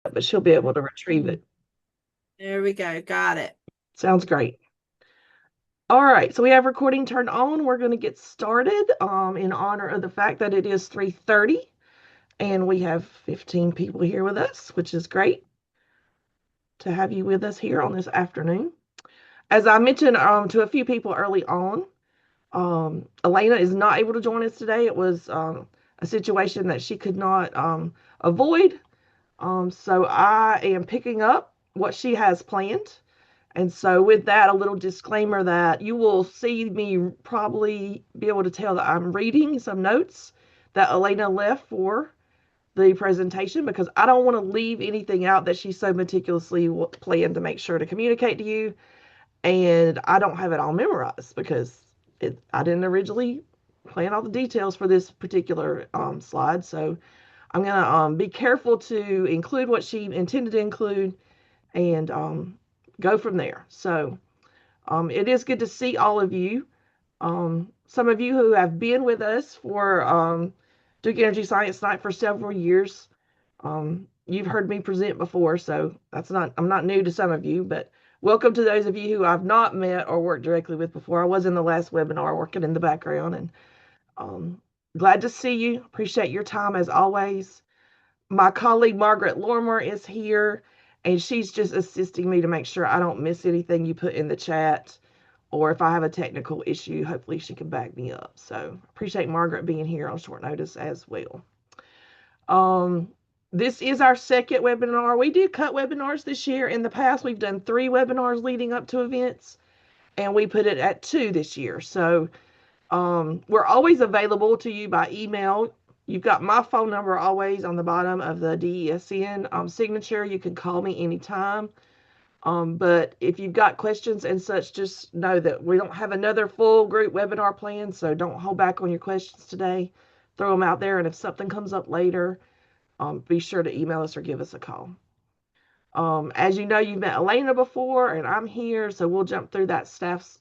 but she'll be able to retrieve it. There we go. Got it. Sounds great. All right, so we have recording turned on. We're going to get started in honor of the fact that it is 3:30 and we have 15 people here with us, which is great to have you with us here on this afternoon. As I mentioned to a few people early on, Elena is not able to join us today. It was a situation that she could not avoid. So I am picking up what she has planned. And so, with that, a little disclaimer that you will see me probably be able to tell that I'm reading some notes that Elena left for the presentation because I don't want to leave anything out that she so meticulously planned to make sure to communicate to you. And I don't have it all memorized because I didn't originally plan all the details for this particular slide. So, I'm going to be careful to include what she intended to include and go from there. So, it is good to see all of you. Some of you who have been with us for Duke Energy Science Night for several years. You've heard me present before, so I'm not new to some of you, but welcome to those of you who I've not met or worked directly with before. I was in the last webinar working in the background and um, glad to see you. Appreciate your time as always. My colleague Margaret Lorimer is here, and she's just assisting me to make sure I don't miss anything you put in the chat, or if I have a technical issue, hopefully she can back me up. So appreciate Margaret being here on short notice as well. Um, this is our second webinar. We did cut webinars this year. In the past, we've done 3 webinars leading up to events, and we put it at 2 this year. So we're always available to you by email. You've got my phone number always on the bottom of the DESN signature. You can call me anytime. But if you've got questions and such, just know that we don't have another full group webinar plan, so don't hold back on your questions today. Throw them out there, and if something comes up later, be sure to email us or give us a call. As you know, you've met Elena before, and I'm here, so we'll jump through that staff's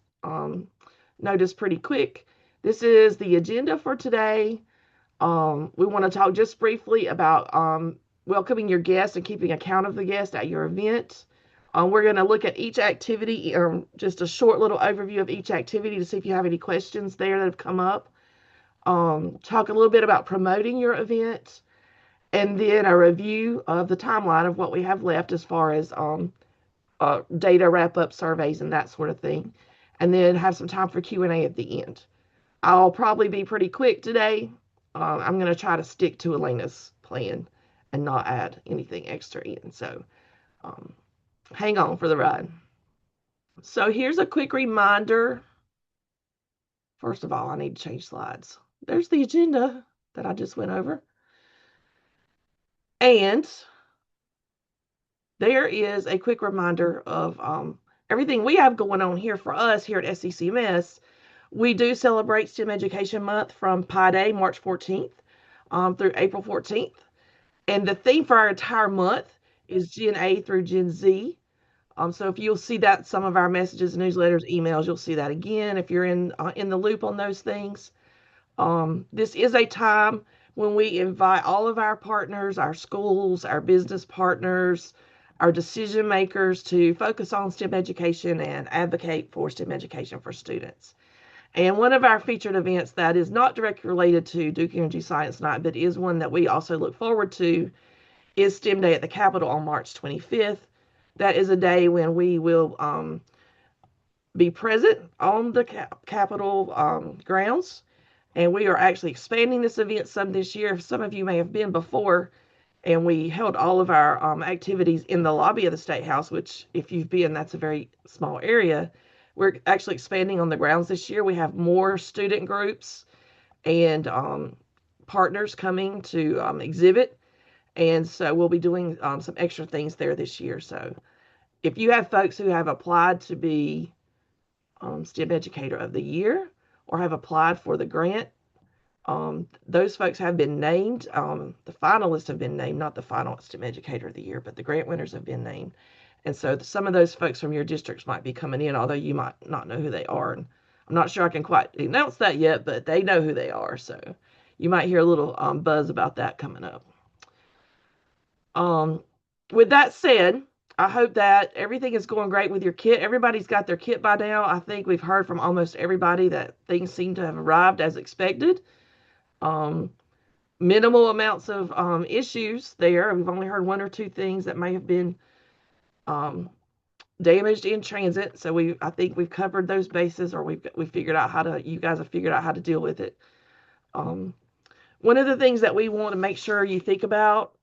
notice pretty quick. This is the agenda for today. We want to talk just briefly about welcoming your guests and keeping account of the guests at your event. We're going to look at each activity, just a short little overview of each activity to see if you have any questions there that have come up. Talk a little bit about promoting your event, and then a review of the timeline of what we have left as far as data wrap up surveys and that sort of thing, and then have some time for Q&A at the end. I'll probably be pretty quick today. I'm going to try to stick to Elena's plan and not add anything extra in. So um, hang on for the ride. So here's a quick reminder. First of all, I need to change slides. There's the agenda that I just went over. And there is a quick reminder of everything we have going on here for us here at SCCMS. We do celebrate STEM Education Month from Pi Day, March 14th through April 14th. And the theme for our entire month is Gen A through Gen Z. So if you'll see that some of our messages, newsletters, emails, you'll see that again if you're in the loop on those things. This is a time when we invite all of our partners, our schools, our business partners, our decision makers to focus on STEM education and advocate for STEM education for students. And one of our featured events that is not directly related to Duke Energy Science Night, but is one that we also look forward to, is STEM Day at the Capitol on March 25th. That is a day when we will be present on the Capitol grounds. And we are actually expanding this event some this year. Some of you may have been before, and we held all of our activities in the lobby of the State House, which, if you've been, that's a very small area. We're actually expanding on the grounds this year. We have more student groups and partners coming to exhibit. And so we'll be doing some extra things there this year. So if you have folks who have applied to be STEM Educator of the Year or have applied for the grant, those folks have been named. The finalists have been named, not the final STEM Educator of the Year, but the grant winners have been named. And so some of those folks from your districts might be coming in, although you might not know who they are. And I'm not sure I can quite announce that yet, but they know who they are. So you might hear a little buzz about that coming up. Um, with that said, I hope that everything is going great with your kit. Everybody's got their kit by now. I think we've heard from almost everybody that things seem to have arrived as expected. Um, Minimal amounts of issues there. We've only heard one or two things that may have been um, damaged in transit. So I think we've covered those bases, or we figured out how to. You guys have figured out how to deal with it. Um, One of the things that we want to make sure you think about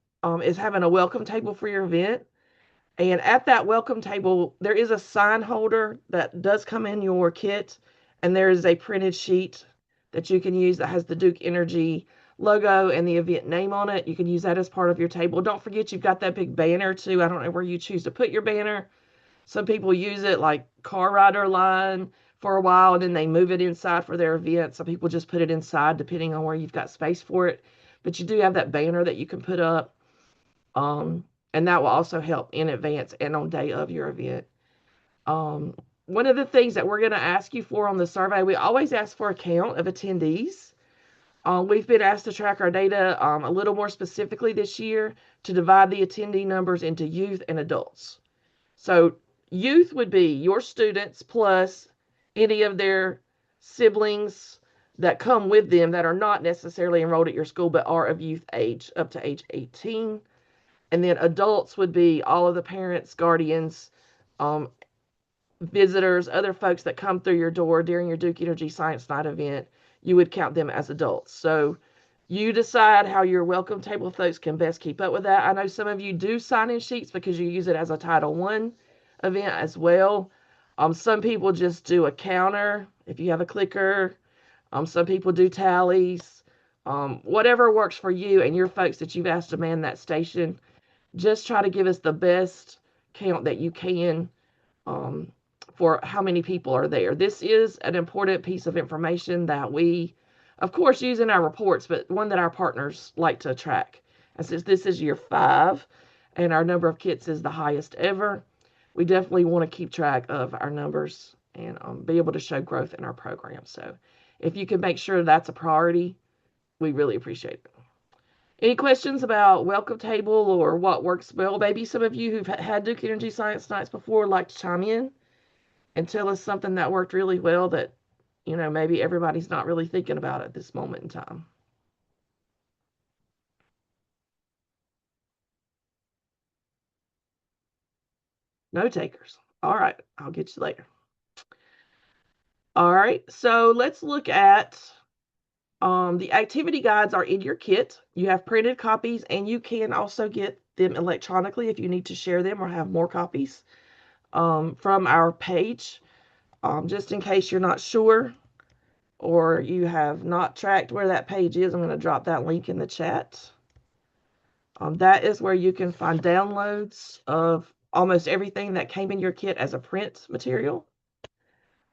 is having a welcome table for your event. And at that welcome table, there is a sign holder that does come in your kit, and there is a printed sheet that you can use that has the Duke Energy logo and the event name on it. You can use that as part of your table. Don't forget you've got that big banner too. I don't know where you choose to put your banner. Some people use it like car rider line for a while and then they move it inside for their event. Some people just put it inside depending on where you've got space for it. But you do have that banner that you can put up. Um, and that will also help in advance and on day of your event. Um, One of the things that we're going to ask you for on the survey, we always ask for a count of attendees. We've been asked to track our data a little more specifically this year to divide the attendee numbers into youth and adults. So youth would be your students plus any of their siblings that come with them that are not necessarily enrolled at your school but are of youth age up to age 18. And then adults would be all of the parents, guardians, um, visitors, other folks that come through your door during your Duke Energy Science Night event. You would count them as adults. So you decide how your welcome table folks can best keep up with that. I know some of you do sign-in sheets because you use it as a Title I event as well. Some people just do a counter if you have a clicker. Some people do tallies. Whatever works for you and your folks that you've asked to man that station, just try to give us the best count that you can um, for how many people are there. This is an important piece of information that we, of course, use in our reports, but one that our partners like to track. And since this is year 5 and our number of kits is the highest ever, we definitely want to keep track of our numbers and be able to show growth in our program. So if you can make sure that's a priority, we really appreciate it. Any questions about welcome table or what works well? Maybe some of you who've had Duke Energy Science Nights before like to chime in and tell us something that worked really well that, maybe everybody's not really thinking about at this moment in time. No takers. All right, I'll get you later. All right, so let's look at the activity guides are in your kit. You have printed copies, and you can also get them electronically if you need to share them or have more copies from our page. Just in case you're not sure or you have not tracked where that page is, I'm going to drop that link in the chat. That is where you can find downloads of almost everything that came in your kit as a print material.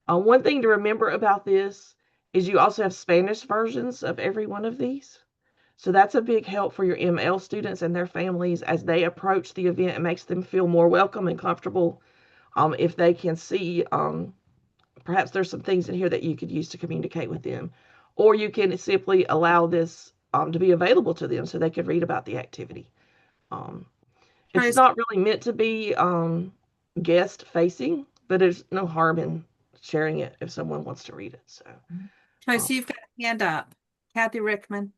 One thing to remember about this is you also have Spanish versions of every one of these. So that's a big help for your ML students and their families as they approach the event. It makes them feel more welcome and comfortable if they can see perhaps there's some things in here that you could use to communicate with them. Or you can simply allow this to be available to them so they could read about the activity. It's not really meant to be guest facing, but there's no harm in sharing it if someone wants to read it. So, Tracy, you've got a hand up. Kathy Rickman.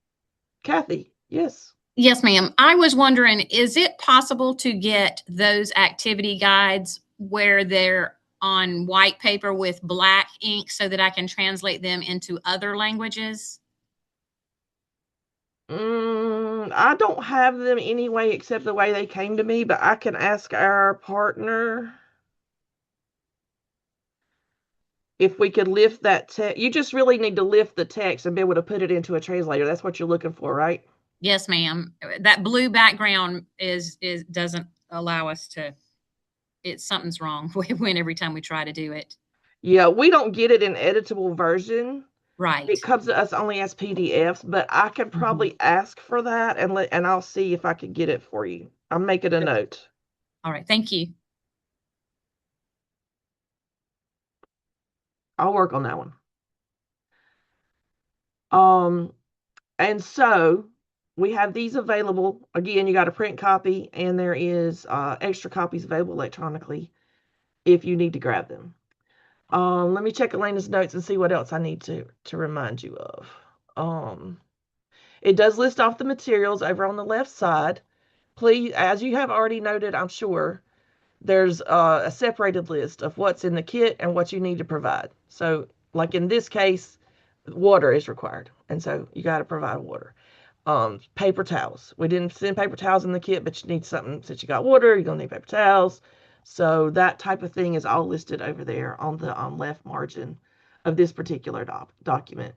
Kathy, yes. Yes, ma'am. I was wondering, is it possible to get those activity guides where they're on white paper with black ink so that I can translate them into other languages? I don't have them anyway except the way they came to me, but I can ask our partner if we could lift that text. You just really need to lift the text and be able to put it into a translator. That's what you're looking for, right? Yes, ma'am. That blue background is doesn't allow us to. Something's wrong when every time we try to do it. Yeah, we don't get it in editable version. Right. It comes to us only as PDFs, but I could probably ask for that and I'll see if I could get it for you. I'm making a note. All right. Thank you. I'll work on that one. And so we have these available. Again, you got a print copy, and there is extra copies available electronically if you need to grab them. Let me check Elena's notes and see what else I need to remind you of. It does list off the materials over on the left side. Please, as you have already noted, I'm sure, there's a separated list of what's in the kit and what you need to provide. So, like in this case, water is required, and so you got to provide water. Paper towels. We didn't send paper towels in the kit, but you need something since you got water, you're gonna need paper towels. So that type of thing is all listed over there on the left margin of this particular document.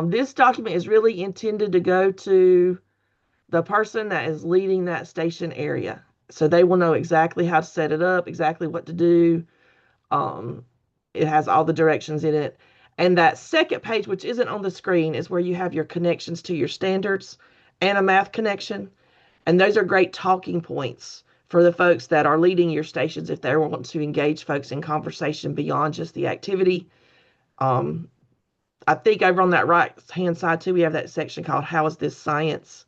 This document is really intended to go to the person that is leading that station area. So they will know exactly how to set it up, exactly what to do. It has all the directions in it. And that second page, which isn't on the screen, is where you have your connections to your standards and a math connection. And those are great talking points for the folks that are leading your stations if they want to engage folks in conversation beyond just the activity. I think over on that right-hand side, too, we have that section called How is This Science?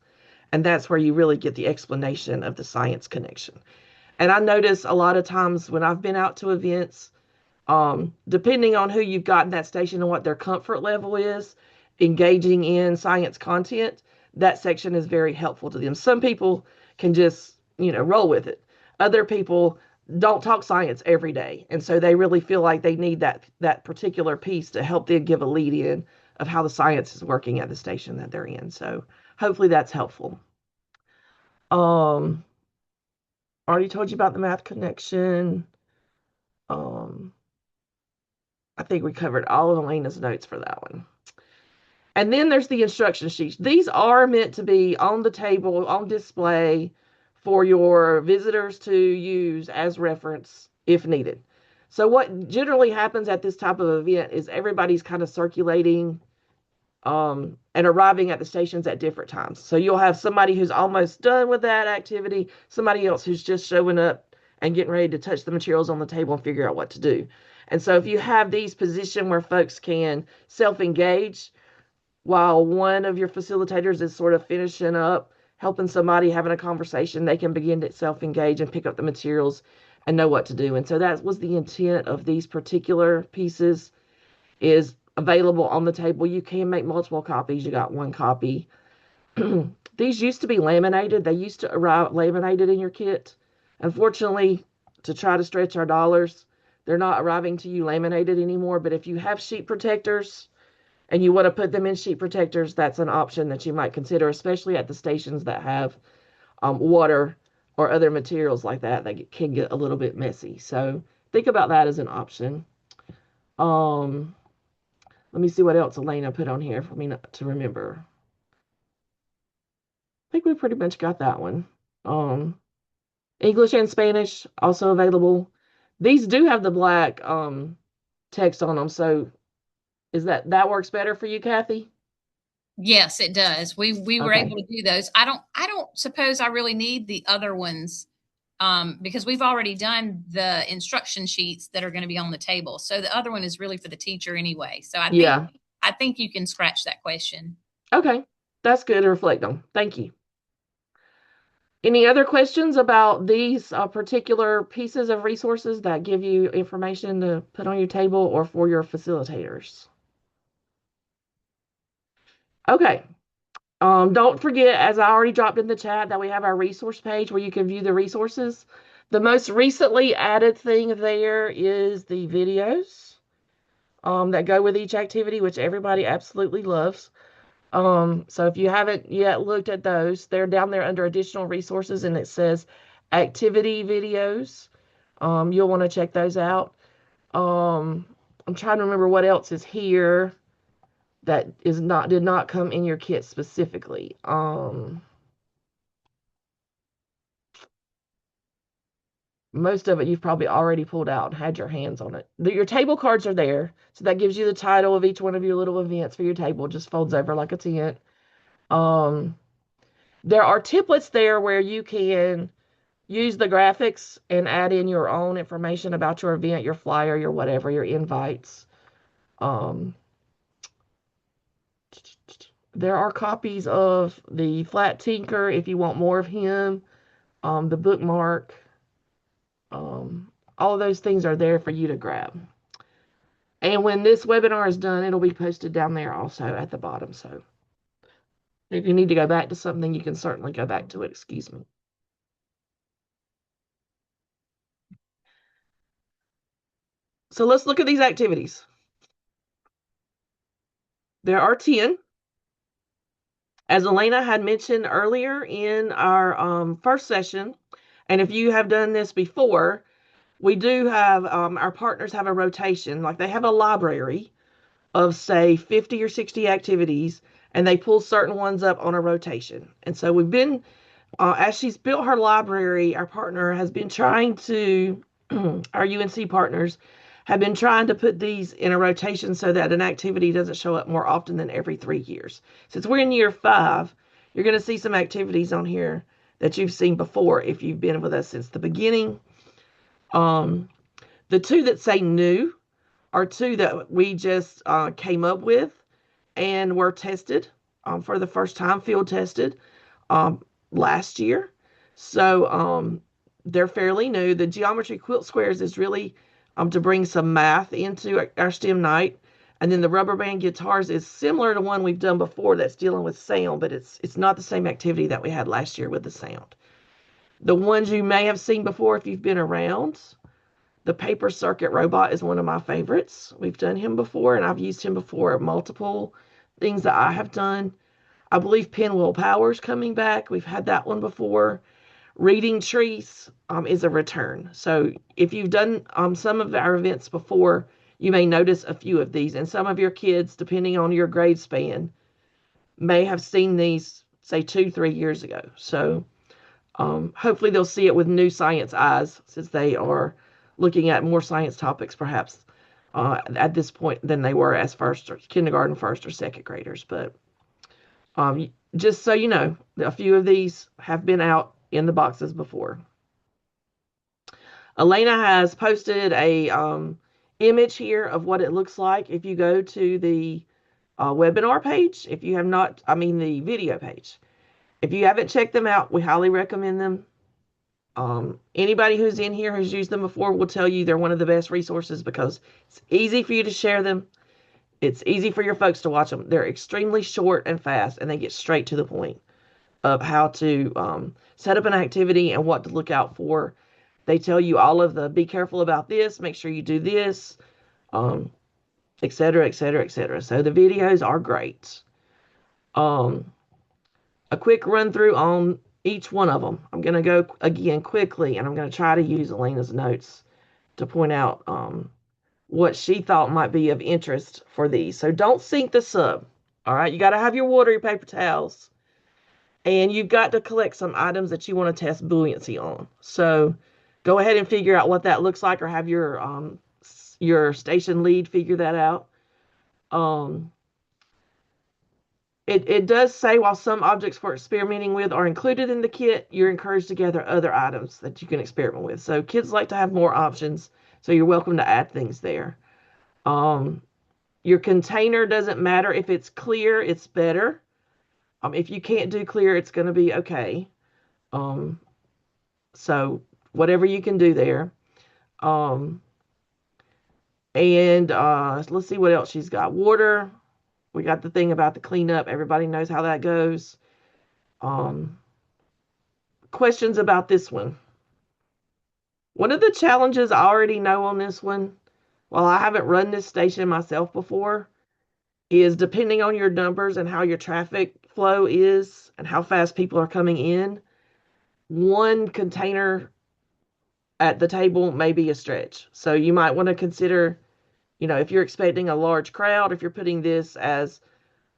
And that's where you really get the explanation of the science connection. And I notice a lot of times when I've been out to events, depending on who you've got in that station and what their comfort level is, engaging in science content, that section is very helpful to them. Some people can just, roll with it. Other people don't talk science every day. And so they really feel like they need that particular piece to help them give a lead in of how the science is working at the station that they're in. So hopefully that's helpful. Already told you about the math connection. I think we covered all of Elena's notes for that one. And then there's the instruction sheets. These are meant to be on the table, on display for your visitors to use as reference if needed. So what generally happens at this type of event is everybody's kind of circulating and arriving at the stations at different times. So you'll have somebody who's almost done with that activity, somebody else who's just showing up and getting ready to touch the materials on the table and figure out what to do. And so if you have these positioned where folks can self-engage while one of your facilitators is sort of finishing up, helping somebody, having a conversation, they can begin to self-engage and pick up the materials and know what to do. And so that was the intent of these particular pieces, is available on the table. You can make multiple copies. You got one copy. These used to be laminated. They used to arrive laminated in your kit. Unfortunately, to try to stretch our dollars, they're not arriving to you laminated anymore. But if you have sheet protectors and you want to put them in sheet protectors, that's an option that you might consider, especially at the stations that have water or other materials like that can get a little bit messy. So think about that as an option. Let me see what else Elena put on here for me to remember. I think we pretty much got that one. English and Spanish also available. These do have the black text on them, so is that works better for you, Kathy? Yes, it does. We were Okay. able to do those. I don't suppose I really need the other ones because we've already done the instruction sheets that are going to be on the table. So the other one is really for the teacher anyway. So I think you can scratch that question. Okay, that's good to reflect on. Thank you. Any other questions about these particular pieces of resources that give you information to put on your table or for your facilitators? Okay. Don't forget, as I already dropped in the chat, that we have our resource page where you can view the resources. The most recently added thing there is the videos that go with each activity, which everybody absolutely loves. So if you haven't yet looked at those, they're down there under additional resources and it says activity videos. You'll want to check those out. I'm trying to remember what else is here that did not come in your kit specifically. Most of it you've probably already pulled out and had your hands on it. Your table cards are there, so that gives you the title of each one of your little events for your table. It just folds over like a tent. There are templates there where you can use the graphics and add in your own information about your event, your flyer, your whatever, your invites. there are copies of the Flat Tinker if you want more of him, the bookmark, all of those things are there for you to grab. And when this webinar is done, it'll be posted down there also at the bottom. So if you need to go back to something, you can certainly go back to it. Excuse me. So let's look at these activities. There are 10. As Elena had mentioned earlier in our first session, and if you have done this before, we do have our partners have a rotation, like they have a library of say 50 or 60 activities, and they pull certain ones up on a rotation. And so we've been, as she's built her library, our partner has been trying to, our UNC partners have been trying to put these in a rotation so that an activity doesn't show up more often than every 3 years. Since we're in year 5, you're going to see some activities on here that you've seen before if you've been with us since the beginning. The 2 that say new are 2 that we just came up with and were tested for the first time, field tested last year. So they're fairly new. The geometry quilt squares is really to bring some math into our STEM night. And then the rubber band guitars is similar to one we've done before that's dealing with sound, but it's not the same activity that we had last year with the sound. The ones you may have seen before if you've been around, the paper circuit robot is one of my favorites. We've done him before, and I've used him before at multiple things that I have done. I believe Pinwheel Power's coming back. We've had that one before. Reading trees is a return. So if you've done some of our events before, you may notice a few of these. And some of your kids, depending on your grade span, may have seen these, say, 2-3 years ago. So hopefully they'll see it with new science eyes, since they are looking at more science topics perhaps at this point than they were as kindergarten, first or second graders. But just so you know, a few of these have been out in the boxes before. Elena has posted a image here of what it looks like if you go to the webinar page. If you have not, the video page. If you haven't checked them out, we highly recommend them. Anybody who's in here who's used them before will tell you they're one of the best resources because it's easy for you to share them. It's easy for your folks to watch them. They're extremely short and fast, and they get straight to the point of how to set up an activity and what to look out for. They tell you all of the, be careful about this, make sure you do this, et cetera, et cetera, et cetera. So the videos are great. A quick run through on each one of them. I'm going to go again quickly, and I'm going to try to use Elena's notes to point out what she thought might be of interest for these. So don't sink the sub. All right, you got to have your water, your paper towels, and you've got to collect some items that you want to test buoyancy on. So go ahead and figure out what that looks like, or have your station lead figure that out. It does say, while some objects for experimenting with are included in the kit, you're encouraged to gather other items that you can experiment with. So kids like to have more options, so you're welcome to add things there. Your container doesn't matter. If it's clear, it's better. If you can't do clear, it's going to be okay. So whatever you can do there. Let's see what else she's got. Water. We got the thing about the cleanup. Everybody knows how that goes. Questions about this one? One of the challenges I already know on this one, while I haven't run this station myself before, is depending on your numbers and how your traffic flow is and how fast people are coming in, one container at the table may be a stretch. So you might want to consider, if you're expecting a large crowd, if you're putting this as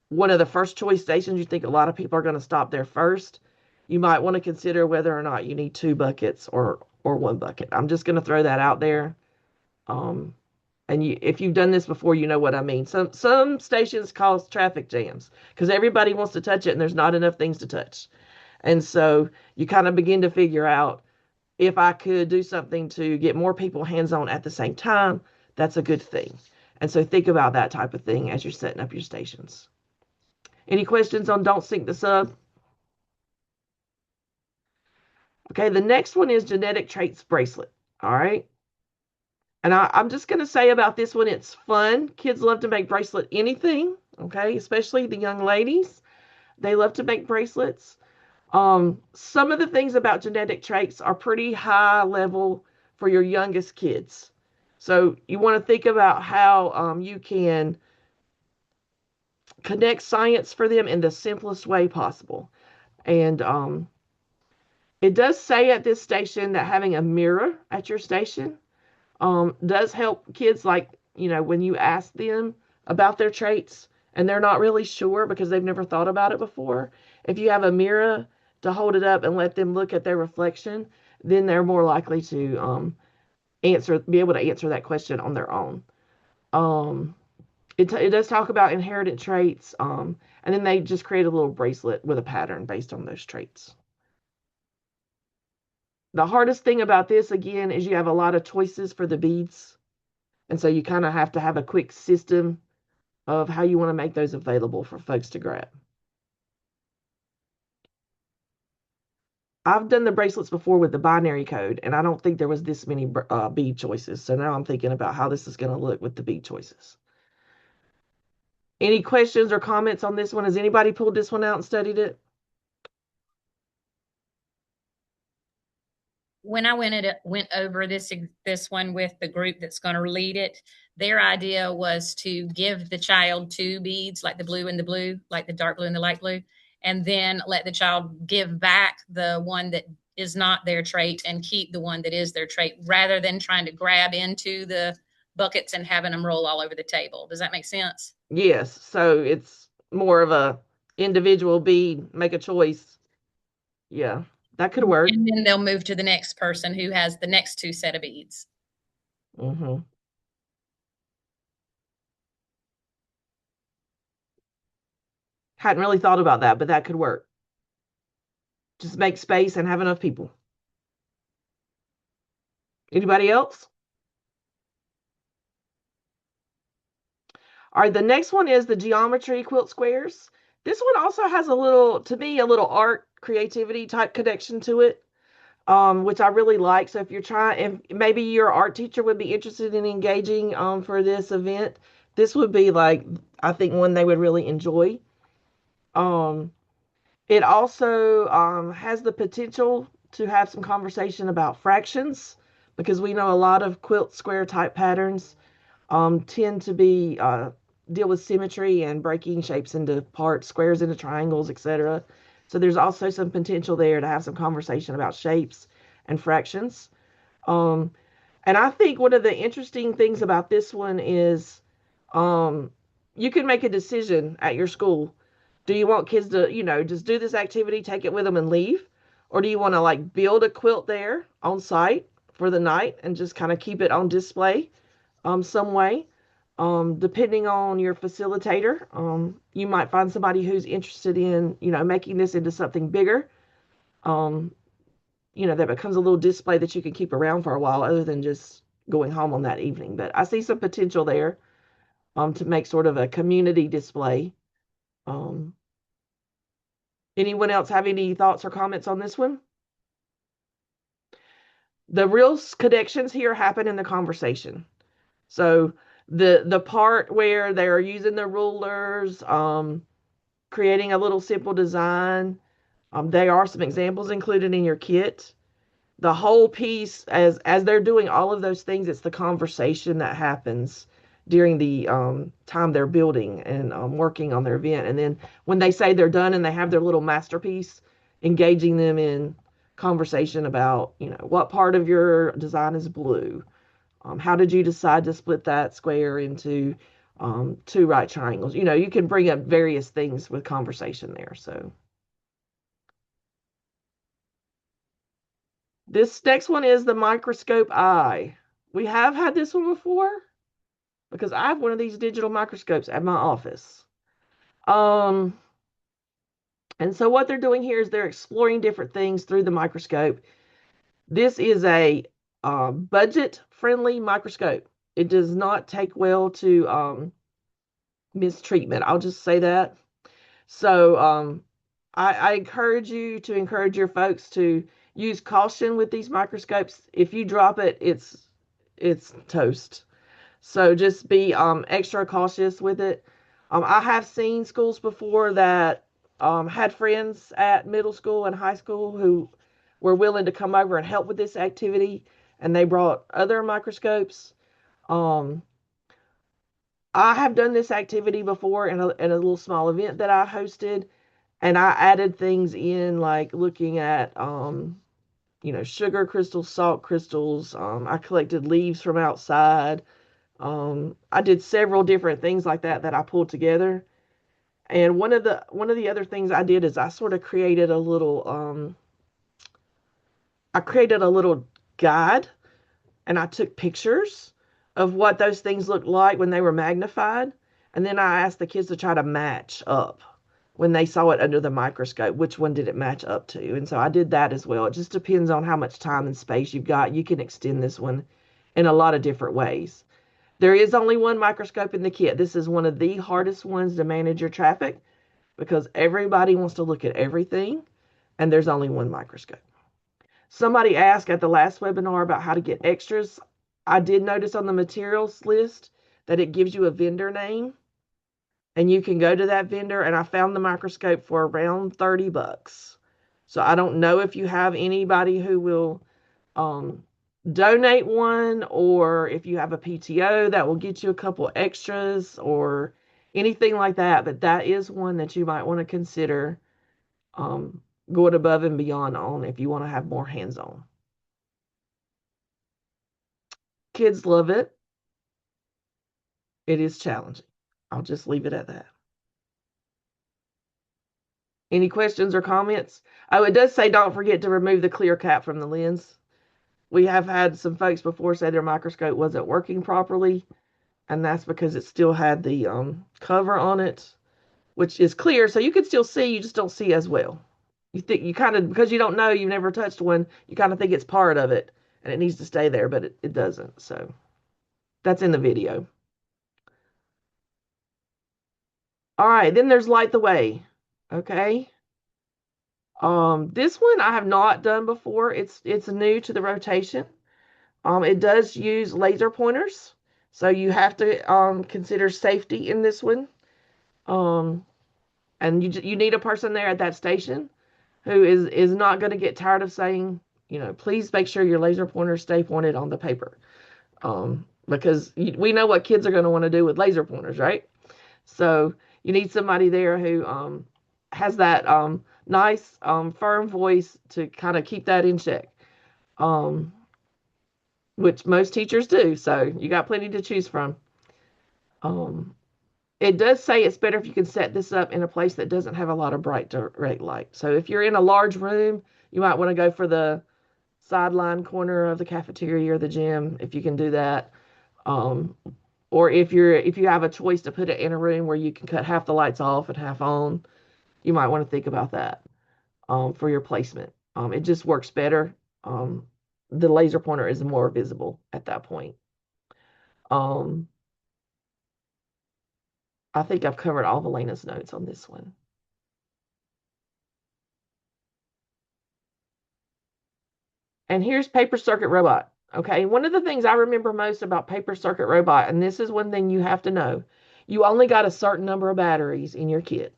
one of the first choice stations, you think a lot of people are going to stop there first, you might want to consider whether or not you need 2 buckets or 1 bucket. I'm just going to throw that out there. If you've done this before, you know what I mean. Some stations cause traffic jams because everybody wants to touch it and there's not enough things to touch. And so you kind of begin to figure out, if I could do something to get more people hands-on at the same time, that's a good thing. And so think about that type of thing as you're setting up your stations. Any questions on Don't Sink the Sub? Okay, the next one is genetic traits bracelet. All right. And I'm just going to say about this one, it's fun. Kids love to make bracelet anything. Okay, especially the young ladies. They love to make bracelets. Some of the things about genetic traits are pretty high level for your youngest kids. So you want to think about how you can connect science for them in the simplest way possible. And it does say at this station that having a mirror at your station does help kids, like, when you ask them about their traits and they're not really sure because they've never thought about it before. If you have a mirror to hold it up and let them look at their reflection, then they're more likely to be able to answer that question on their own. It does talk about inherited traits, and then they just create a little bracelet with a pattern based on those traits. The hardest thing about this, again, is you have a lot of choices for the beads. And so you kind of have to have a quick system of how you want to make those available for folks to grab. I've done the bracelets before with the binary code, and I don't think there was this many bead choices. So now I'm thinking about how this is going to look with the bead choices. Any questions or comments on this one? Has anybody pulled this one out and studied it? When I went over this one with the group that's going to lead it, their idea was to give the child two beads, like the blue and the blue, like the dark blue and the light blue, and then let the child give back the one that is not their trait and keep the one that is their trait, rather than trying to grab into the buckets and having them roll all over the table. Does that make sense? Yes. So it's more of a individual bead, make a choice. Yeah, that could work. And then they'll move to the next person who has the next two set of beads. Mm-hmm. Hadn't really thought about that, but that could work. Just make space and have enough people. Anybody else? All right, the next one is the geometry quilt squares. This one also has a little, to me, a little art creativity type connection to it, which I really like. So if you're trying, if maybe your art teacher would be interested in engaging for this event, this would be like, I think, one they would really enjoy. It also has the potential to have some conversation about fractions, because we know a lot of quilt square type patterns tend to be deal with symmetry and breaking shapes into parts, squares into triangles, etc. So there's also some potential there to have some conversation about shapes and fractions. And I think one of the interesting things about this one is you can make a decision at your school. Do you want kids to, just do this activity, take it with them and leave? Or do you want to like build a quilt there on site for the night and just kind of keep it on display some way? Depending on your facilitator, you might find somebody who's interested in, making this into something bigger. That becomes a little display that you can keep around for a while other than just going home on that evening. But I see some potential there to make sort of a community display. Anyone else have any thoughts or comments on this one? The real connections here happen in the conversation. So the part where they're using the rulers, creating a little simple design, there are some examples included in your kit. The whole piece, as they're doing all of those things, it's the conversation that happens during the time they're building and working on their event. And then when they say they're done and they have their little masterpiece, engaging them in conversation about, what part of your design is blue? How did you decide to split that square into two right triangles? You can bring up various things with conversation there. So this next one is the microscope eye. We have had this one before because I have one of these digital microscopes at my office. And so what they're doing here is they're exploring different things through the microscope. This is a budget-friendly microscope. It does not take well to mistreatment. I'll just say that. So I encourage you to encourage your folks to use caution with these microscopes. If you drop it, it's toast. So just be extra cautious with it. I have seen schools before that had friends at middle school and high school who were willing to come over and help with this activity, and they brought other microscopes. Um, I have done this activity before in a little small event that I hosted, and I added things in like looking at sugar crystals, salt crystals. I collected leaves from outside. I did several different things like that I pulled together. And one of the other things I did is I created a little guide, and I took pictures of what those things looked like when they were magnified. And then I asked the kids to try to match up when they saw it under the microscope, which one did it match up to? And so I did that as well. It just depends on how much time and space you've got. You can extend this one in a lot of different ways. There is only one microscope in the kit. This is one of the hardest ones to manage your traffic because everybody wants to look at everything, and there's only one microscope. Somebody asked at the last webinar about how to get extras. I did notice on the materials list that it gives you a vendor name, and you can go to that vendor, and I found the microscope for around $30. So I don't know if you have anybody who will donate one, or if you have a PTO that will get you a couple extras or anything like that. But that is one that you might want to consider going above and beyond on if you want to have more hands-on. Kids love it. It is challenging. I'll just leave it at that. Any questions or comments? Oh, it does say don't forget to remove the clear cap from the lens. We have had some folks before say their microscope wasn't working properly, and that's because it still had the cover on it, which is clear, so you can still see, you just don't see as well. You think you kind of, because you don't know, you've never touched one, you kind of think it's part of it and it needs to stay there, but it doesn't. So that's in the video. All right, then there's Light the Way. Okay. This one I have not done before. It's new to the rotation. It does use laser pointers, so you have to consider safety in this one. And you need a person there at that station who is not going to get tired of saying, please make sure your laser pointers stay pointed on the paper. Because we know what kids are going to want to do with laser pointers, right? So you need somebody there who has that nice, firm voice to kind of keep that in check, which most teachers do. So you got plenty to choose from. It does say it's better if you can set this up in a place that doesn't have a lot of bright direct light. So if you're in a large room, you might want to go for the sideline corner of the cafeteria or the gym, if you can do that. Or if you have a choice to put it in a room where you can cut half the lights off and half on, you might want to think about that for your placement. It just works better. The laser pointer is more visible at that point. I think I've covered all of Elena's notes on this one. And here's Paper Circuit Robot. Okay, one of the things I remember most about Paper Circuit Robot, and this is one thing you have to know, you only got a certain number of batteries in your kit.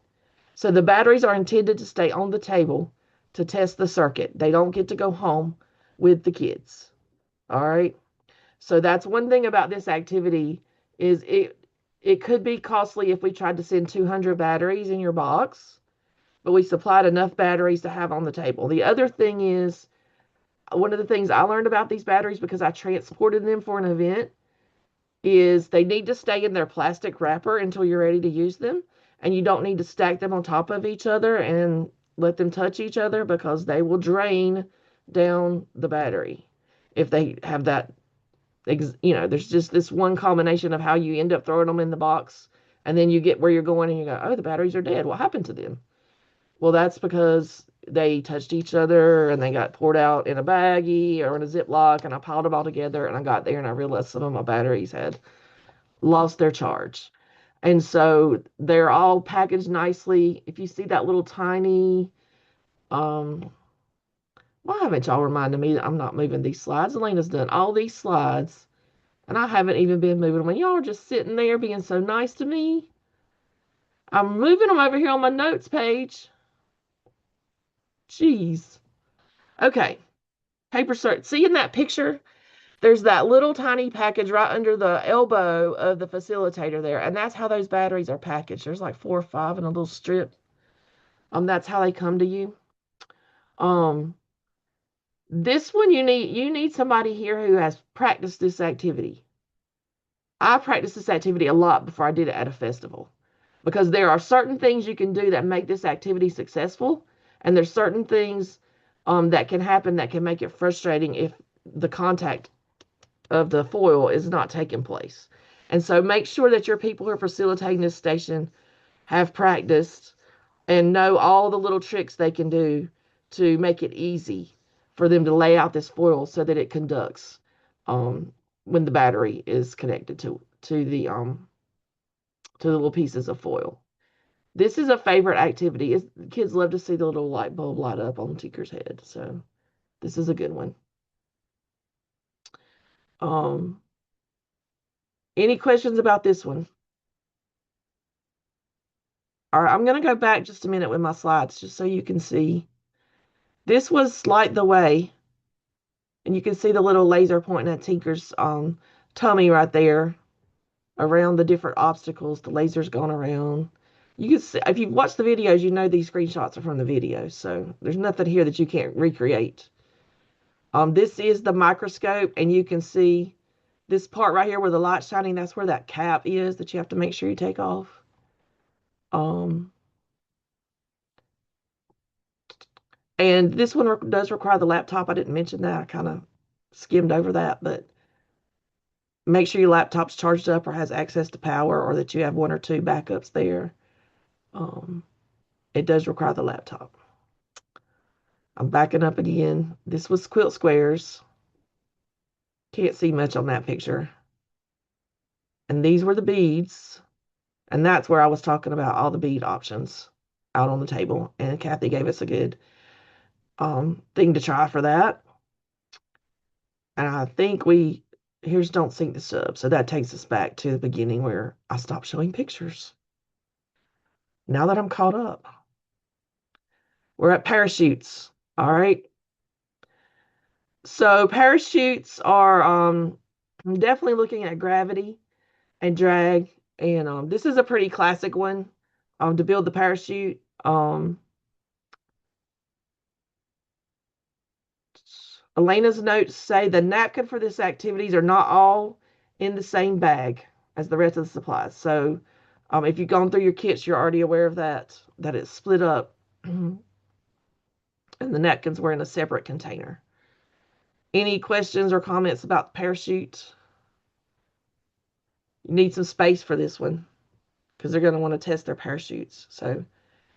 So the batteries are intended to stay on the table to test the circuit. They don't get to go home with the kids. All right. So that's one thing about this activity is it could be costly if we tried to send 200 batteries in your box, but we supplied enough batteries to have on the table. The other thing is, one of the things I learned about these batteries because I transported them for an event is they need to stay in their plastic wrapper until you're ready to use them. And you don't need to stack them on top of each other and let them touch each other because they will drain down the battery if they have that. There's just this one combination of how you end up throwing them in the box, and then you get where you're going and you go, oh, the batteries are dead. What happened to them? Well, that's because they touched each other and they got poured out in a baggie or in a Ziploc, and I piled them all together, and I got there and I realized some of my batteries had lost their charge. And so they're all packaged nicely. If you see that little tiny, why haven't y'all reminded me that I'm not moving these slides? Elena's done all these slides, and I haven't even been moving them. And y'all are just sitting there being so nice to me. I'm moving them over here on my notes page. Jeez. Okay. Paper cert. See in that picture? There's that little tiny package right under the elbow of the facilitator there, and that's how those batteries are packaged. There's like 4 or 5 in a little strip. That's how they come to you. This one you need somebody here who has practiced this activity. I practiced this activity a lot before I did it at a festival because there are certain things you can do that make this activity successful, and there's certain things that can happen that can make it frustrating if the contact of the foil is not taking place. And so make sure that your people who are facilitating this station have practiced and know all the little tricks they can do to make it easy for them to lay out this foil so that it conducts when the battery is connected to the little pieces of foil. This is a favorite activity. Kids love to see the little light bulb light up on Tinker's head. So this is a good one. Any questions about this one? All right, I'm going to go back just a minute with my slides just so you can see. This was Light the Way. And you can see the little laser pointing at Tinker's tummy right there around the different obstacles. The laser's going around. You can see, if you've watched the videos, you know these screenshots are from the videos. So there's nothing here that you can't recreate. This is the microscope, and you can see this part right here where the light's shining. That's where that cap is that you have to make sure you take off. And this one does require the laptop. I didn't mention that. I kind of skimmed over that, but make sure your laptop's charged up or has access to power, or that you have 1 or 2 backups there. It does require the laptop. I'm backing up again. This was Quilt Squares. Can't see much on that picture. And these were the beads. And that's where I was talking about all the bead options out on the table. And Kathy gave us a good thing to try for that. And I think here's Don't Sink the Sub. So that takes us back to the beginning where I stopped showing pictures. Now that I'm caught up, we're at parachutes. All right. So parachutes are I'm definitely looking at gravity and drag. And this is a pretty classic one to build the parachute. Elena's notes say the napkin for this activities are not all in the same bag as the rest of the supplies. So if you've gone through your kits, you're already aware of that it's split up and the napkins were in a separate container. Any questions or comments about the parachute? You need some space for this one because they're going to want to test their parachutes. So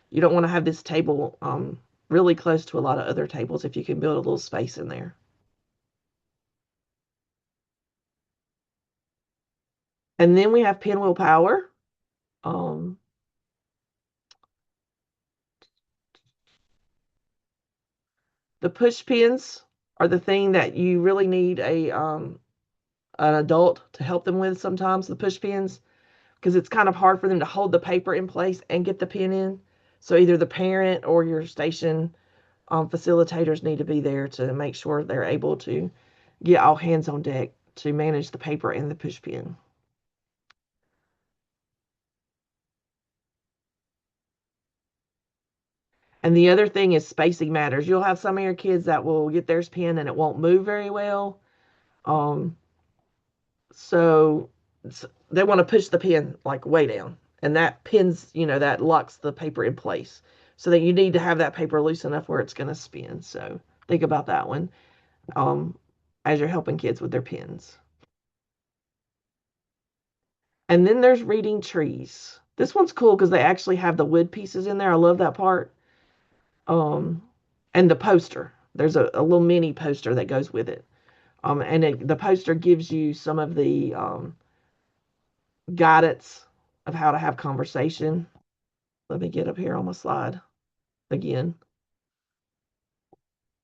you don't want to have this table really close to a lot of other tables if you can build a little space in there. And then we have pinwheel power. The push pins are the thing that you really need an adult to help them with sometimes, the push pins, because it's kind of hard for them to hold the paper in place and get the pin in. So either the parent or your station facilitators need to be there to make sure they're able to get all hands on deck to manage the paper and the push pin. And the other thing is spacing matters. You'll have some of your kids that will get theirs pinned and it won't move very well. So they want to push the pin like way down. And that pins, that locks the paper in place. So that you need to have that paper loose enough where it's going to spin. So think about that one as you're helping kids with their pins. And then there's reading trees. This one's cool because they actually have the wood pieces in there. I love that part. And the poster. There's a little mini poster that goes with it. And the poster gives you some of the guidance of how to have conversation. Let me get up here on my slide again.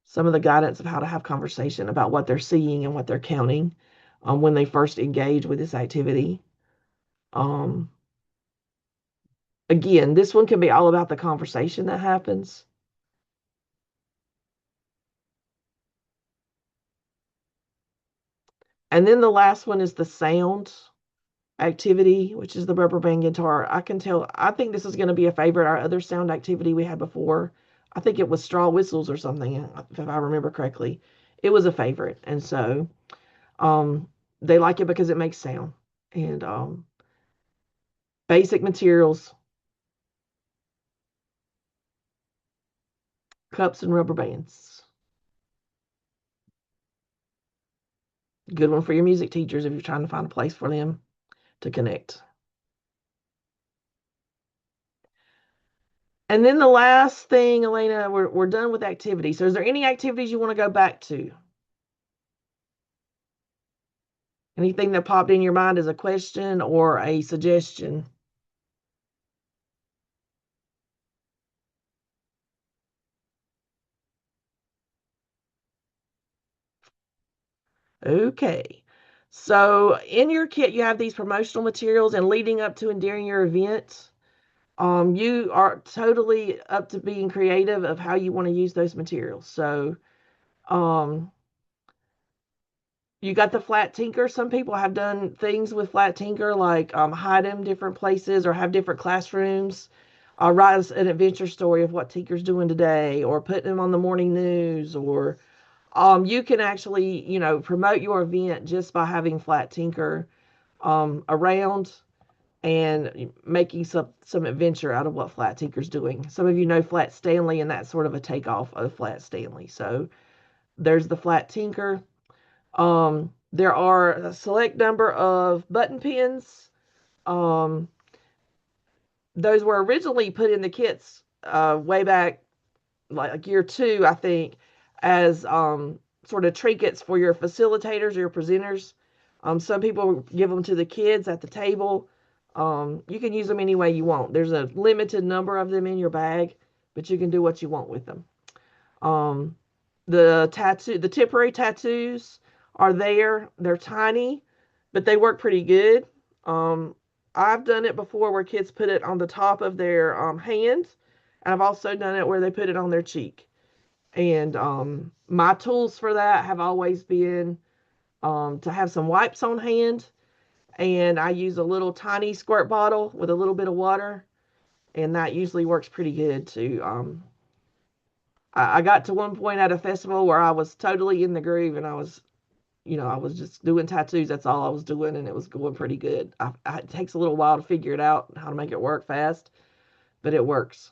Some of the guidance of how to have conversation about what they're seeing and what they're counting when they first engage with this activity. Again, this one can be all about the conversation that happens. And then the last one is the sound activity, which is the rubber band guitar. I think this is going to be a favorite. Our other sound activity we had before, I think it was straw whistles or something, if I remember correctly. It was a favorite. And so they like it because it makes sound. And basic materials, cups and rubber bands. Good one for your music teachers if you're trying to find a place for them to connect. And then the last thing, Elena, we're done with activities. So is there any activities you want to go back to? Anything that popped in your mind as a question or a suggestion? Okay. So in your kit, you have these promotional materials, and leading up to and during your event, you are totally up to being creative of how you want to use those materials. So you got the flat tinker. Some people have done things with flat tinker, like hide them different places or have different classrooms. Write an adventure story of what Tinker's doing today, or put them on the morning news, or you can actually, promote your event just by having flat tinker around and making some adventure out of what Flat Tinker's doing. Some of you know Flat Stanley, and that's sort of a takeoff of Flat Stanley. So there's the Flat Tinker. There are a select number of button pins. Those were originally put in the kits way back, like year 2, I think, as sort of trinkets for your facilitators or your presenters. Some people give them to the kids at the table. You can use them any way you want. There's a limited number of them in your bag, but you can do what you want with them. The temporary tattoos are there. They're tiny, but they work pretty good. I've done it before where kids put it on the top of their hand, and I've also done it where they put it on their cheek. And my tools for that have always been to have some wipes on hand, and I use a little tiny squirt bottle with a little bit of water, and that usually works pretty good too. I got to one point at a festival where I was totally in the groove, and I was just doing tattoos. That's all I was doing, and it was going pretty good. It takes a little while to figure it out, how to make it work fast, but it works.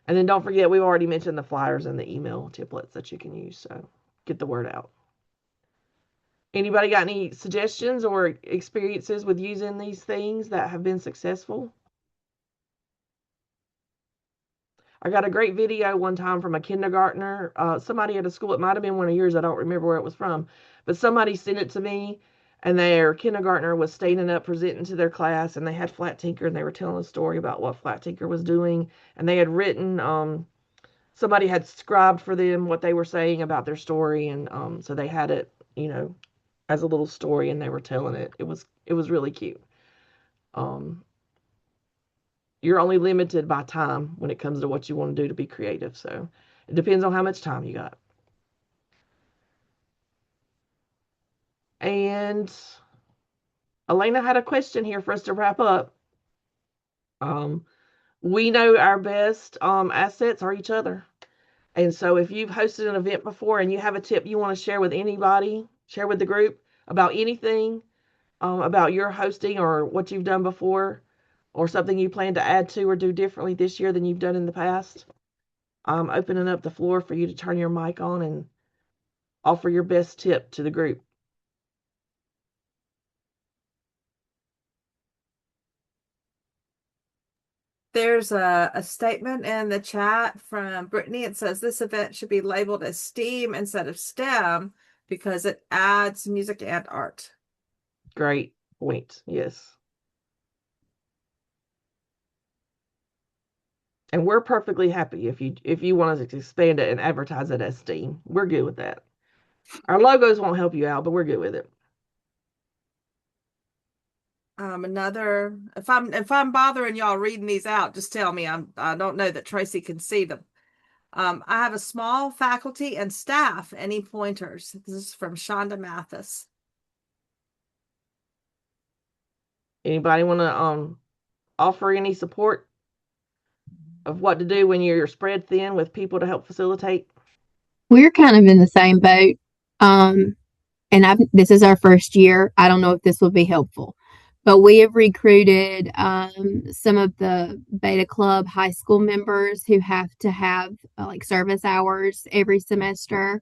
And then don't forget, we've already mentioned the flyers and the email templates that you can use, so get the word out. Anybody got any suggestions or experiences with using these things that have been successful? I got a great video one time from a kindergartner. Somebody at a school, it might have been one of yours, I don't remember where it was from, but somebody sent it to me, and their kindergartner was standing up presenting to their class, and they had Flat Tinker, and they were telling a story about what Flat Tinker was doing, and they had written, somebody had scribed for them what they were saying about their story, and so they had it, as a little story, and they were telling it. It was really cute. You're only limited by time when it comes to what you want to do to be creative. So it depends on how much time you got. And Elena had a question here for us to wrap up. We know our best assets are each other. And so if you've hosted an event before and you have a tip you want to share with anybody, share with the group about anything, about your hosting or what you've done before, or something you plan to add to or do differently this year than you've done in the past, I'm opening up the floor for you to turn your mic on and offer your best tip to the group. There's a statement in the chat from Brittany. It says this event should be labeled as STEAM instead of STEM because it adds music and art. Great point. Yes. And we're perfectly happy if you want us to expand it and advertise it as STEAM. We're good with that. Our logos won't help you out, but we're good with it. Another, if I'm bothering y'all reading these out, just tell me. I don't know that Tracy can see them. I have a small faculty and staff. Any pointers? This is from Shonda Mathis. Anybody want to offer any support of what to do when you're spread thin with people to help facilitate? We're kind of in the same boat. Um, and this is our first year. I don't know if this will be helpful, but we have recruited some of the Beta Club high school members who have to have like service hours every semester.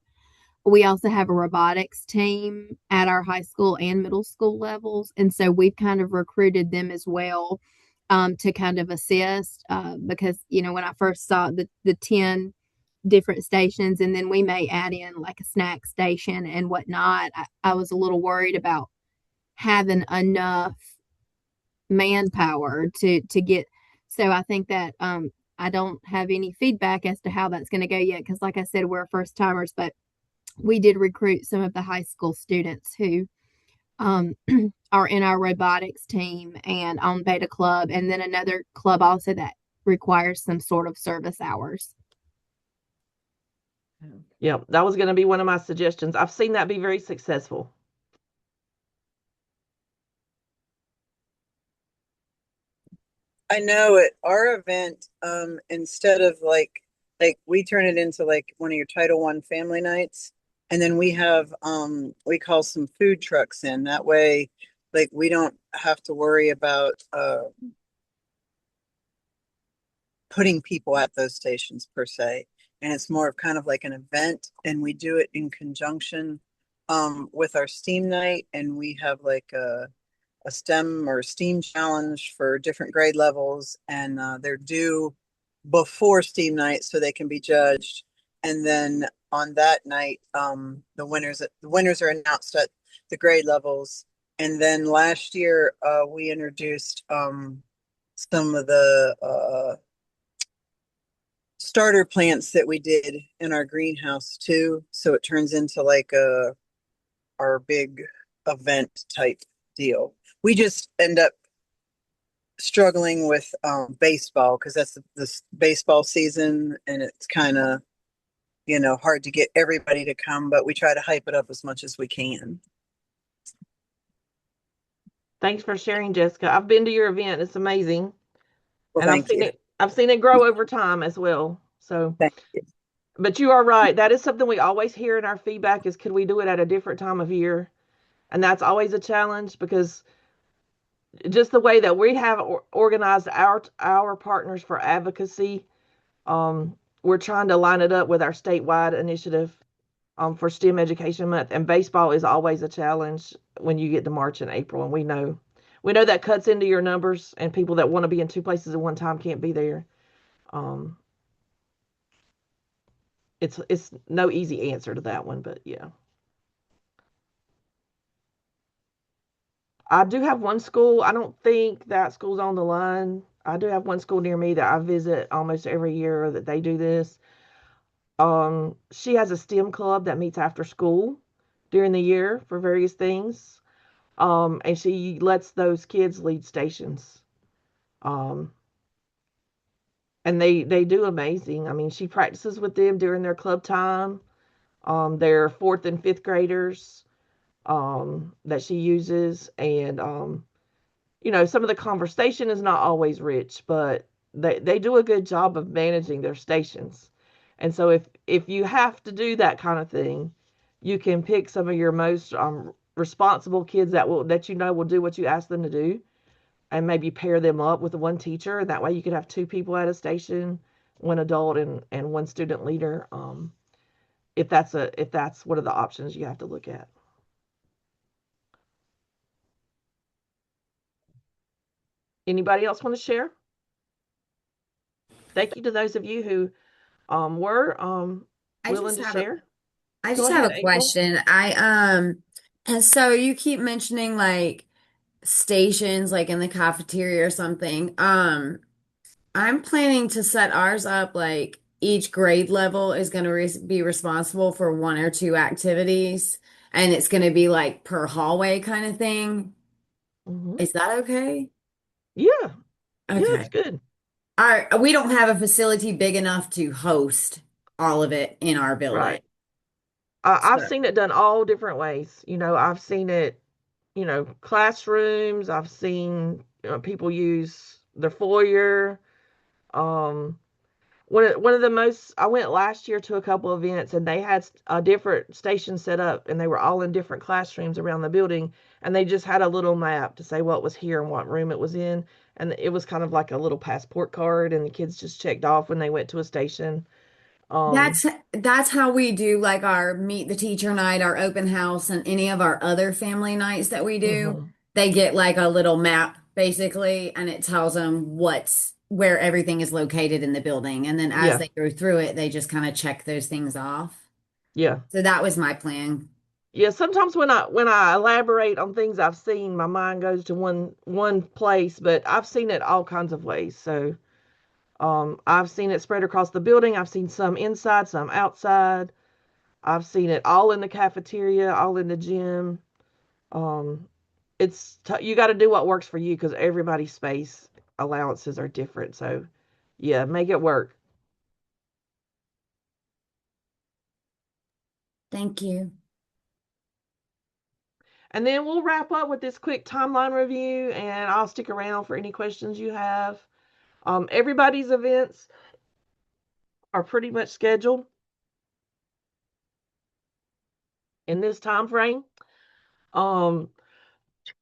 We also have a robotics team at our high school and middle school levels. And so we've kind of recruited them as well to kind of assist because, you know, when I first saw the 10 different stations and then we may add in like a snack station and whatnot, I was a little worried about having enough manpower to get. So I think that I don't have any feedback as to how that's going to go yet because, like I said, we're first timers, but we did recruit some of the high school students who are in our robotics team and on Beta Club, and then another club also that requires some sort of service hours. Yeah, that was going to be one of my suggestions. I've seen that be very successful. I know at our event, instead of like we turn it into like one of your Title I family nights, and then we have we call some food trucks in. That way, like we don't have to worry about putting people at those stations per se. And it's more of kind of like an event, and we do it in conjunction with our STEAM night, and we have like a STEM or STEAM challenge for different grade levels, and they're due before STEAM night so they can be judged. And then on that night, the winners are announced at the grade levels. And then last year, we introduced some of the starter plants that we did in our greenhouse too. So it turns into like our big event type deal. We just end up struggling with baseball because that's the baseball season, and it's kind of, you know, hard to get everybody to come, but we try to hype it up as much as we can. Thanks for sharing, Jessica. I've been to your event. It's amazing. Well, And I've seen it grow over time as well. So thank you. But you are right. That is something we always hear in our feedback is could we do it at a different time of year? And that's always a challenge because just the way that we have organized our partners for advocacy, we're trying to line it up with our statewide initiative for STEM Education Month. And baseball is always a challenge when you get to March and April. And we know that cuts into your numbers, and people that want to be in two places at one time can't be there. It's no easy answer to that one, but yeah. I do have one school. I don't think that school's on the line. I do have one school near me that I visit almost every year that they do this. She has a STEM club that meets after school during the year for various things. And she lets those kids lead stations. And they do amazing. I mean, she practices with them during their club time. They're fourth and fifth graders that she uses, and you know, some of the conversation is not always rich, but they do a good job of managing their stations. And so if you have to do that kind of thing, you can pick some of your most responsible kids that you know will do what you ask them to do, and maybe pair them up with one teacher. That way you could have two people at a station, one adult and one student leader. If that's one of the options you have to look at. Anybody else want to share? Thank you to those of you who were willing to share. I Go just have ahead, a April. question. And so you keep mentioning like stations like in the cafeteria or something. I'm planning to set ours up like each grade level is going to be responsible for one or two activities, and it's going to be like per hallway kind of thing. Hmm. Is that okay? Yeah, yeah, it's Okay. good. We don't have a facility big enough to host all of it in our building. Right. I've So seen it done all different ways. I've seen it, classrooms. I've seen people use the foyer. Um, one of the most, I went last year to a couple of events and they had a different station set up and they were all in different classrooms around the building and they just had a little map to say what was here and what room it was in. And it was kind of like a little passport card and the kids just checked off when they went to a station. Um, that's how we do like our meet the teacher night, our open house, and any of our other family nights that we do. mhm. They get like a little map basically, and it tells them what's where everything is located in the building. And then as Yeah, they go through it, they just kind of check those things off. yeah. So that was my plan. Yeah, sometimes when I elaborate on things I've seen, my mind goes to one place, but I've seen it all kinds of ways. So, I've seen it spread across the building. I've seen some inside, some outside. I've seen it all in the cafeteria, all in the gym. Um, you got to do what works for you because everybody's space allowances are different. So, yeah, make it work. Thank you. And then we'll wrap up with this quick timeline review, and I'll stick around for any questions you have. Everybody's events are pretty much scheduled in this time frame. Um,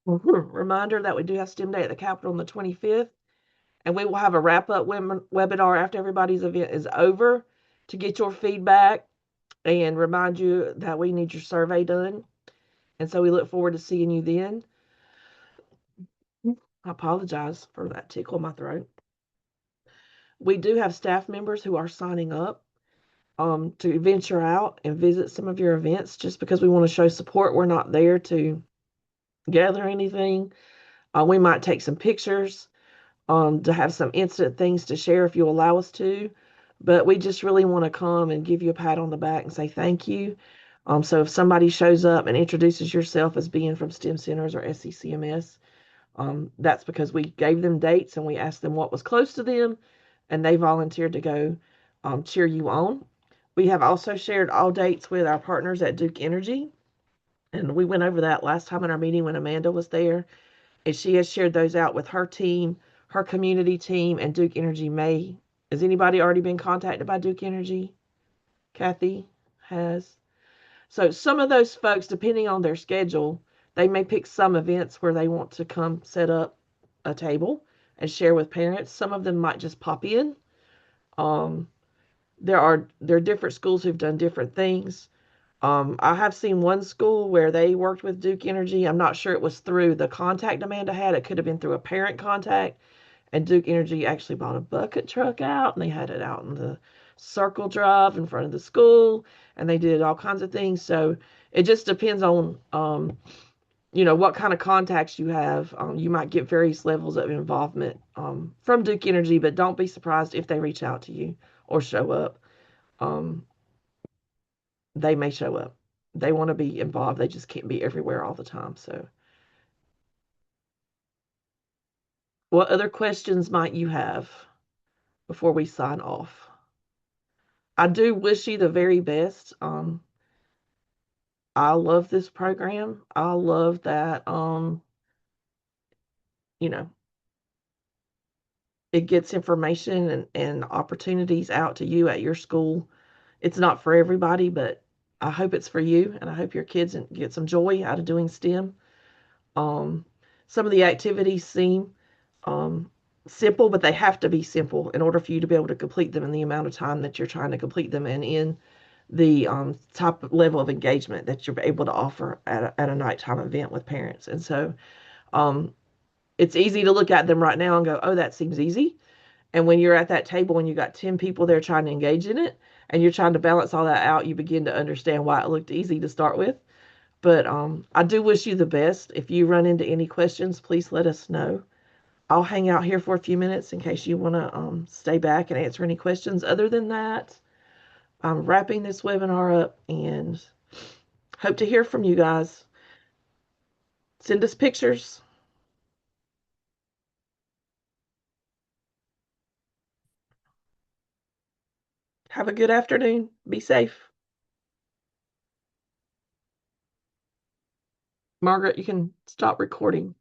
Reminder that we do have STEM Day at the Capitol on the 25th, and we will have a wrap up webinar after everybody's event is over to get your feedback and remind you that we need your survey done. And so we look forward to seeing you then. I apologize for that tickle in my throat. We do have staff members who are signing up to venture out and visit some of your events just because we want to show support. We're not there to gather anything. We might take some pictures to have some instant things to share if you allow us to. But we just really want to come and give you a pat on the back and say thank you. So if somebody shows up and introduces yourself as being from STEM Centers or SCCMS, that's because we gave them dates and we asked them what was close to them, and they volunteered to go cheer you on. We have also shared all dates with our partners at Duke Energy, and we went over that last time in our meeting when Amanda was there, and she has shared those out with her team, her community team, and Duke Energy May. Has anybody already been contacted by Duke Energy? Kathy has. So some of those folks, depending on their schedule, they may pick some events where they want to come set up a table and share with parents. Some of them might just pop in. Um, there are different schools who've done different things. I have seen one school where they worked with Duke Energy. I'm not sure it was through the contact Amanda had. It could have been through a parent contact. And Duke Energy actually bought a bucket truck out and they had it out in the circle drive in front of the school and they did all kinds of things. So it just depends on, what kind of contacts you have. You might get various levels of involvement from Duke Energy, but don't be surprised if they reach out to you or show up. Um, they may show up. They want to be involved. They just can't be everywhere all the time. So, what other questions might you have before we sign off? I do wish you the very best. I love this program. I love that, you know, it gets information and opportunities out to you at your school. It's not for everybody, but I hope it's for you, and I hope your kids get some joy out of doing STEM. Um, some of the activities seem um, simple, but they have to be simple in order for you to be able to complete them in the amount of time that you're trying to complete them and in the top level of engagement that you're able to offer at a nighttime event with parents. And so um, it's easy to look at them right now and go, oh, that seems easy. And when you're at that table and you got 10 people there trying to engage in it and you're trying to balance all that out, you begin to understand why it looked easy to start with. But I do wish you the best. If you run into any questions, please let us know. I'll hang out here for a few minutes in case you want to stay back and answer any questions. Other than that, I'm wrapping this webinar up and hope to hear from you guys. Send us pictures. Have a good afternoon. Be safe. Margaret, you can stop recording.